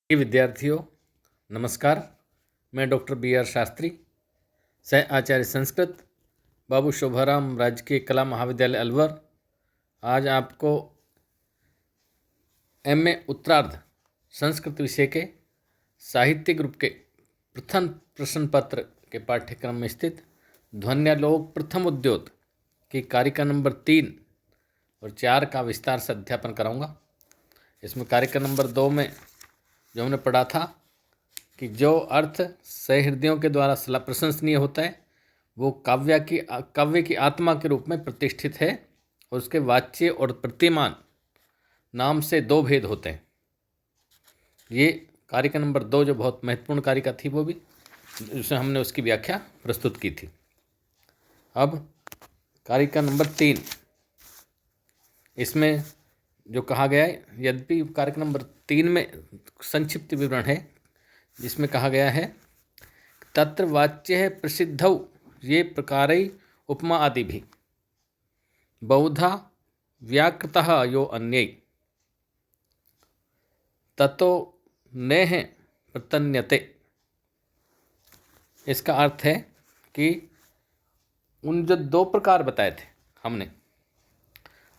विद्यार्थियों नमस्कार। मैं डॉक्टर बी.आर. शास्त्री, सह आचार्य संस्कृत, बाबू शोभाराम राजकीय कला महाविद्यालय अलवर, आज आपको M.A. उत्तरार्ध संस्कृत विषय के साहित्य ग्रुप के प्रथम प्रश्न पत्र के पाठ्यक्रम में स्थित ध्वन्यालोक प्रथम उद्योत की कारिका नंबर 3 और 4 का विस्तार से अध्यापन कराऊंगा। इसमें कारिका नंबर 2 में जो हमने पढ़ा था कि जो अर्थ सहृदयों के द्वारा प्रशंसनीय होता है वो काव्य की आत्मा के रूप में प्रतिष्ठित है और उसके वाच्य और प्रतिमान नाम से 2 भेद होते हैं। ये कारिका नंबर 2 जो बहुत महत्वपूर्ण कारिका थी वो भी उसमें हमने उसकी व्याख्या प्रस्तुत की थी। अब कारिका नंबर 3, इसमें जो कहा गया है, यद्यपि कारिका नंबर 3 में संक्षिप्त विवरण है जिसमें कहा गया है तत्र वाच्य है प्रसिद्धौ ये प्रकारई उपमा आदि भी बहुधा व्याकृतः यो अन्यै ततो नेह प्रतन्यते। इसका अर्थ है कि उन जो 2 प्रकार बताए थे हमने,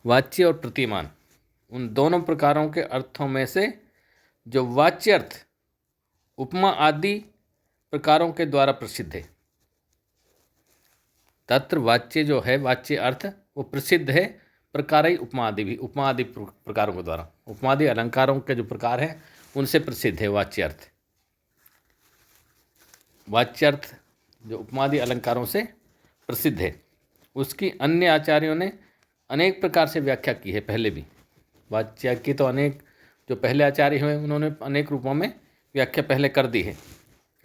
वाच्य और प्रतिमान, उन दोनों प्रकारों के अर्थों में से जो वाच्य अर्थ उपमा आदि प्रकारों के द्वारा प्रसिद्ध है, तत्र वाच्य जो है वाच्य अर्थ वो प्रसिद्ध है प्रकारई उपमा आदि भी, उपमा आदि प्रकारों के द्वारा, उपमा आदि अलंकारों के जो प्रकार हैं उनसे प्रसिद्ध है वाच्य अर्थ। वाच्य अर्थ जो उपमा आदि अलंकारों से प्रसिद्ध है उसकी अन्य आचार्यों ने अनेक प्रकार से व्याख्या की है। पहले भी वाच्य की तो अनेक जो पहले आचार्य हुए उन्होंने अनेक रूपों में व्याख्या पहले कर दी है।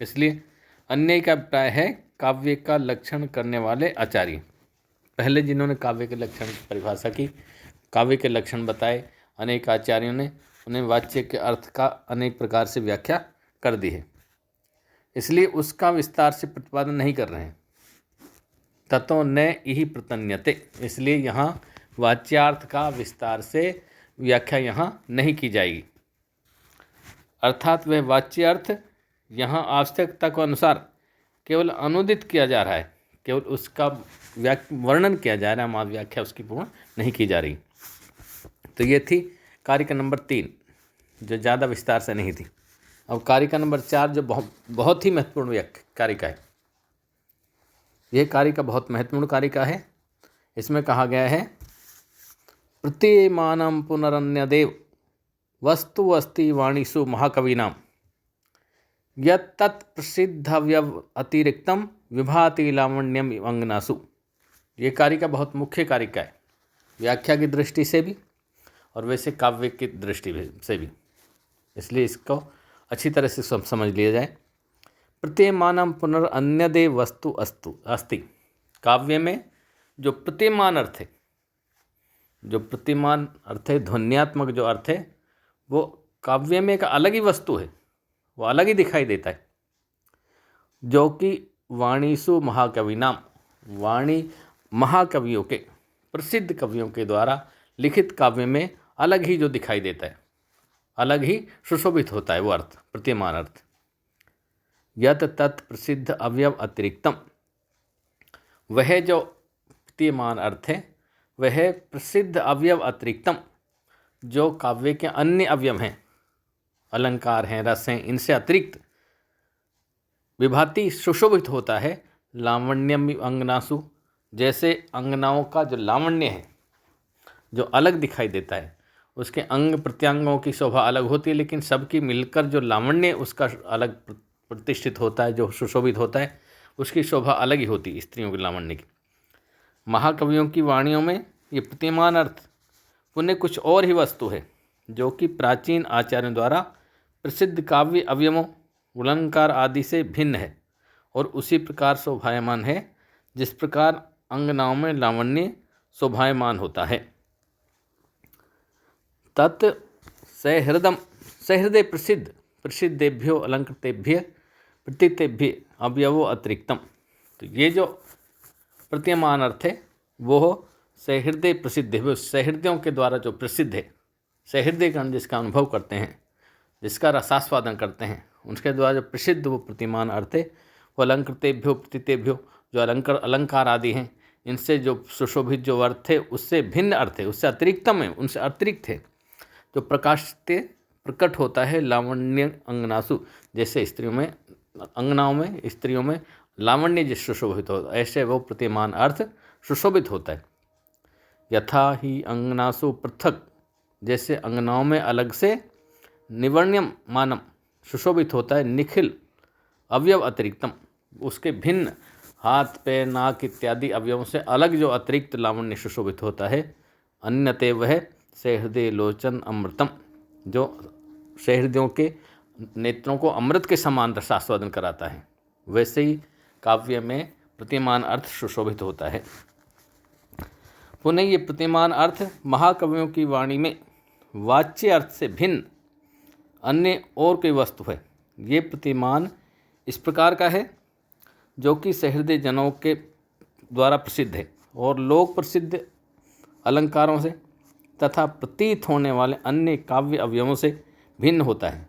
इसलिए अन्य का अभिप्राय है काव्य का लक्षण करने वाले आचार्य, पहले जिन्होंने काव्य के लक्षण की परिभाषा की, काव्य के लक्षण बताए, अनेक आचार्यों ने उन्हें वाच्य के अर्थ का अनेक प्रकार से व्याख्या कर दी है, इसलिए उसका विस्तार से प्रतिपादन नहीं कर रहे हैं। ततो न इहि प्रतन्यते, इसलिए यहाँ वाच्यार्थ का विस्तार से व्याख्या यहाँ नहीं की जाएगी। अर्थात वह वाच्य अर्थ यहाँ आवश्यकता के अनुसार केवल अनुदित किया जा रहा है, केवल उसका वर्णन किया जा रहा है, व्याख्या उसकी पूर्ण नहीं की जा रही। तो ये थी कारिका नंबर 3 जो ज़्यादा विस्तार से नहीं थी। अब कारिका नंबर 4 जो बहुत ही महत्वपूर्ण कारिका है, यह कारिका बहुत महत्वपूर्ण कारिका है। इसमें कहा गया है प्रतिमानं पुनरन्यदेव वस्तु अस्ति वाणीषु महाकवीनां यत् प्रसिद्धव्यव अतिरिक्तम विभाति लावण्यम अंगनासु। ये कारिका बहुत मुख्य कारिका है, व्याख्या की दृष्टि से भी और वैसे काव्य की दृष्टि से भी, इसलिए इसको अच्छी तरह से समझ लिया जाए। प्रत्ययमानं पुनरन्यदेव वस्तु अस्ति, काव्य में जो प्रतिमान अर्थ है, जो प्रतिमान अर्थ है, ध्वन्यात्मक जो अर्थ है, वो काव्य में एक अलग ही वस्तु है, वो अलग ही दिखाई देता है, जो कि वाणीसु महाकविनाम, वाणी महाकवियों के, प्रसिद्ध कवियों के द्वारा लिखित काव्य में अलग ही जो दिखाई देता है, अलग ही सुशोभित होता है वो अर्थ, प्रतिमान अर्थ। यत तत् प्रसिद्ध अवयव अतिरिक्तम, वह जो प्रतिमान अर्थ है वह प्रसिद्ध अवयव अतिरिक्तम, जो काव्य के अन्य अवयव हैं, अलंकार हैं, रस हैं, इनसे अतिरिक्त विभाति सुशोभित होता है। लावण्यम अंगनासु, जैसे अंगनाओं का जो लावण्य है, जो अलग दिखाई देता है, उसके अंग प्रत्यंगों की शोभा अलग होती है, लेकिन सबकी मिलकर जो लावण्य उसका अलग प्रतिष्ठित होता है, जो सुशोभित होता है, उसकी शोभा अलग ही होती है स्त्रियों के लावण्य की। महाकवियों की वाणियों में ये प्रतिमान अर्थ पुण्य कुछ और ही वस्तु है, जो कि प्राचीन आचार्यों द्वारा प्रसिद्ध काव्य अवयवों, अलंकार आदि से भिन्न है और उसी प्रकार शोभायमान है जिस प्रकार अंगनाओं में लावण्य शोभायमान होता है। तत् सहृदय प्रसिद्धेभ्यो अलंकृतेभ्य प्रतीतेभ्य अवयवो अतिरिक्तम। तो ये जो प्रतिमान अर्थ है वो सहृदय प्रसिद्ध है, वो सहृदयों के द्वारा जो प्रसिद्ध है, सहृदय गण जिसका अनुभव करते हैं, जिसका रसास्वादन करते हैं, उनके द्वारा जो प्रसिद्ध वो प्रतिमान अर्थ है वो अलंकृतेभ्यो प्रतीतेभ्यो, जो अलंकार आदि हैं इनसे जो सुशोभित जो अर्थ है उससे भिन्न अर्थ है, उससे अतिरिक्तम है, उनसे अतिरिक्त है, जो प्रकट होता है लावण्य अंगनासु, जैसे स्त्रियों में अंगनाओं में स्त्रियों में लावण्य जिस सुशोभित होता है ऐसे वो प्रतिमान अर्थ सुशोभित होता है। यथा ही अंगनासु पृथक, जैसे अंगनाओं में अलग से निवर्ण्यम मानम सुशोभित होता है, निखिल अवयव अतिरिक्तम, उसके भिन्न हाथ पैर नाक इत्यादि अवयवों से अलग जो अतिरिक्त लावण्य सुशोभित होता है। अन्यते वह सहृदय लोचन अमृतम, जो सहृदयों के नेत्रों को अमृत के समान रसास्वादन कराता है, वैसे ही काव्य में प्रतिमान अर्थ सुशोभित होता है। पुनः ये प्रतिमान अर्थ महाकवियों की वाणी में वाच्य अर्थ से भिन्न अन्य और कोई वस्तु है। ये प्रतिमान इस प्रकार का है जो कि सहृदय जनों के द्वारा प्रसिद्ध है और लोक प्रसिद्ध अलंकारों से तथा प्रतीत होने वाले अन्य काव्य अवयवों से भिन्न होता है।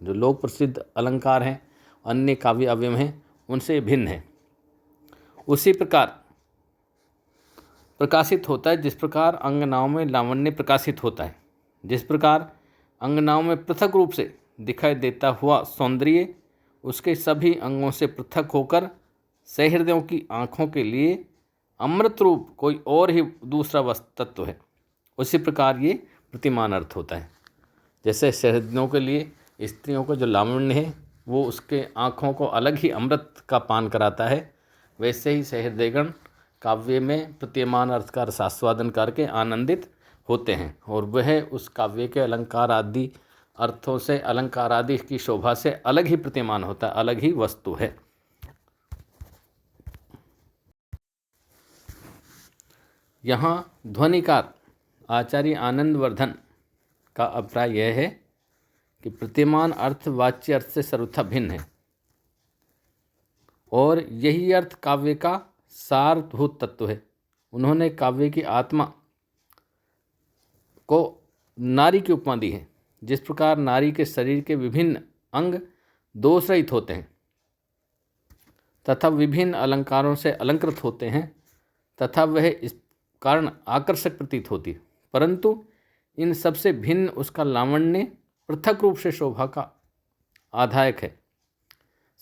जो लोक प्रसिद्ध अलंकार हैं, अन्य काव्य अवयव हैं, उनसे भिन्न है। उसी प्रकार प्रकाशित होता है जिस प्रकार अंगनाओं में लावण्य प्रकाशित होता है, जिस प्रकार अंगनाओं में पृथक रूप से दिखाई देता हुआ सौंदर्य उसके सभी अंगों से पृथक होकर सहृदयों की आँखों के लिए अमृत रूप कोई और ही दूसरा वस्तु तत्व है, उसी प्रकार ये प्रतिमान अर्थ होता है। जैसे सहृदयों के लिए स्त्रियों को जो लावण्य है वो उसके आँखों को अलग ही अमृत का पान कराता है, वैसे ही सहृदयगण काव्य में प्रतिमान अर्थ का रसास्वादन करके आनंदित होते हैं और वह उस काव्य के अलंकार आदि अर्थों से, अलंकार आदि की शोभा से अलग ही प्रतिमान होता है, अलग ही वस्तु है। यहाँ ध्वनिकार आचार्य आनंदवर्धन का अभिप्राय यह है कि प्रतिमान अर्थ वाच्य अर्थ से सर्वथा भिन्न है और यही अर्थ काव्य का सारभूत तत्व है। उन्होंने काव्य की आत्मा को नारी की उपमा दी है। जिस प्रकार नारी के शरीर के विभिन्न अंग दोष रहित होते हैं तथा विभिन्न अलंकारों से अलंकृत होते हैं तथा वह इस कारण आकर्षक प्रतीत होती है, परंतु इन सबसे भिन्न उसका लावण्य पृथक रूप से शोभा का आधायक है,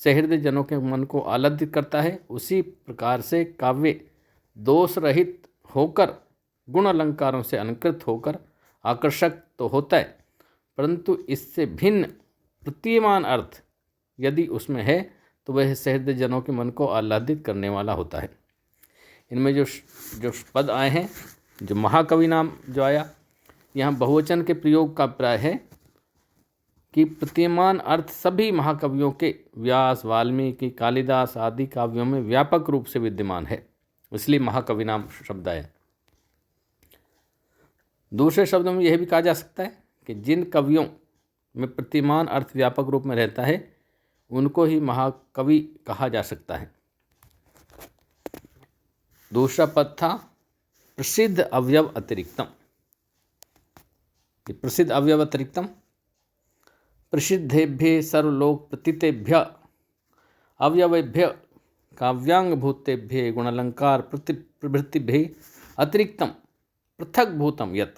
सहृदय जनों के मन को आह्लादित करता है। उसी प्रकार से काव्य दोष रहित होकर गुण अलंकारों से अलंकृत होकर आकर्षक तो होता है, परंतु इससे भिन्न प्रतीयमान अर्थ यदि उसमें है तो वह सहृदय जनों के मन को आह्लादित करने वाला होता है। इनमें जो पद आए हैं, जो महाकवि नाम जो आया, यहाँ बहुवचन के प्रयोग का प्राय है कि प्रतिमान अर्थ सभी महाकवियों के व्यास, वाल्मीकि, कालिदास आदि काव्यों में व्यापक रूप से विद्यमान है, इसलिए महाकवि नाम शब्द आया। दूसरे शब्दों में यह भी कहा जा सकता है कि जिन कवियों में प्रतिमान अर्थ व्यापक रूप में रहता है उनको ही महाकवि कहा जा सकता है। दूसरा पद था प्रसिद्ध अवयव अतिरिक्तम। प्रसिद्ध अवयव अतिरिक्तम प्रसिद्धेभ्य सर्वलोक प्रतीतेभ्य अवयवेभ्य काव्यांग भूतेभ्य गुणालंकार प्रवृत्तिभ्य अतिरिक्तम पृथक भूतम यत।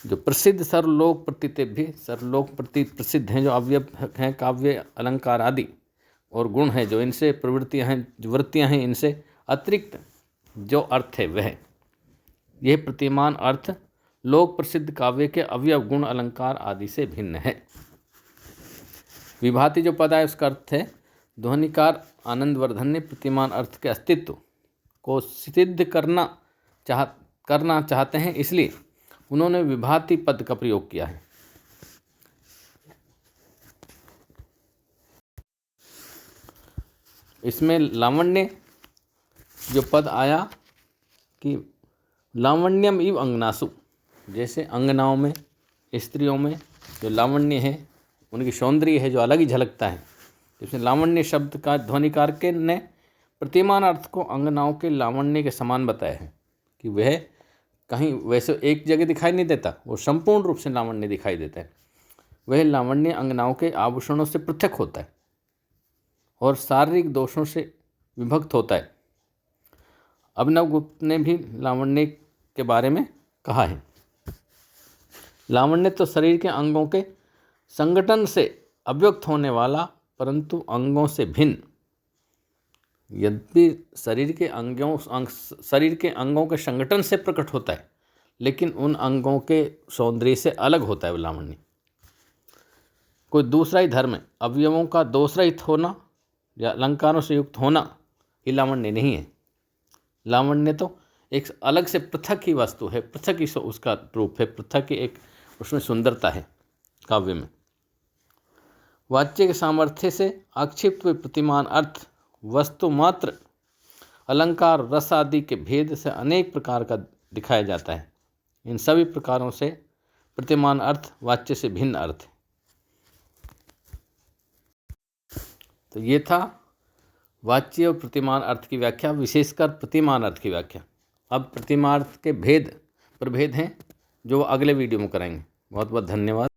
जो प्रसिद्ध सर्वलोक प्रतीतेभ्य, सर्वलोक प्रतीत प्रसिद्ध हैं जो अवयव हैं, काव्य अलंकार आदि और गुण हैं जो इनसे प्रवृत्तियाँ हैं, जो वृत्तियाँ हैं, इनसे अतिरिक्त जो अर्थ है वह यह प्रतिमान अर्थ लोक प्रसिद्ध काव्य के अवयव गुण अलंकार आदि से भिन्न है। विभाति जो पद है उसका अर्थ है ध्वनिकार आनंदवर्धन ने प्रतिमान अर्थ के अस्तित्व को सिद्ध करना चाहते हैं, इसलिए उन्होंने विभाति पद का प्रयोग किया है। इसमें लावण्य जो पद आया कि लावण्यम इव अंगनासु, जैसे अंगनाओं में स्त्रियों में जो लावण्य है, उनकी सौंदर्य है जो अलग ही झलकता है। इसमें लावण्य शब्द का ध्वनिकार के ने प्रतिमान अर्थ को अंगनाओं के लावण्य के समान बताया है कि वह कहीं वैसे एक जगह दिखाई नहीं देता, वो संपूर्ण रूप से लावण्य दिखाई देता है। वह लावण्य अंगनाओं के आभूषणों से पृथक होता है और शारीरिक दोषों से विभक्त होता है। अभिनवगुप्त ने भी लावण्य के बारे में कहा है, लावण्य तो शरीर के अंगों के संगठन से अव्यक्त होने वाला परंतु अंगों से भिन्न, यद्यपि शरीर के अंगों के संगठन से प्रकट होता है लेकिन उन अंगों के सौंदर्य से अलग होता है लावण्य। कोई दूसरा ही धर्म है, अवयवों का दोषरहित होना या अलंकारों से युक्त होना ही लावण्य नहीं है। लावण्य तो एक अलग से पृथक ही वस्तु है, पृथक ही उसका रूप है, पृथक ही एक उसमें सुंदरता है। काव्य में वाच्य के सामर्थ्य से आक्षिप्त हुए प्रतिमान अर्थ वस्तु मात्र अलंकार रस आदि के भेद से अनेक प्रकार का दिखाया जाता है। इन सभी प्रकारों से प्रतिमान अर्थ वाच्य से भिन्न अर्थ है। तो ये था वाच्य और प्रतिमान अर्थ की व्याख्या, विशेषकर प्रतिमान अर्थ की व्याख्या। अब प्रतिमान अर्थ के प्रभेद हैं जो अगले वीडियो में कराएंगे। बहुत बहुत धन्यवाद।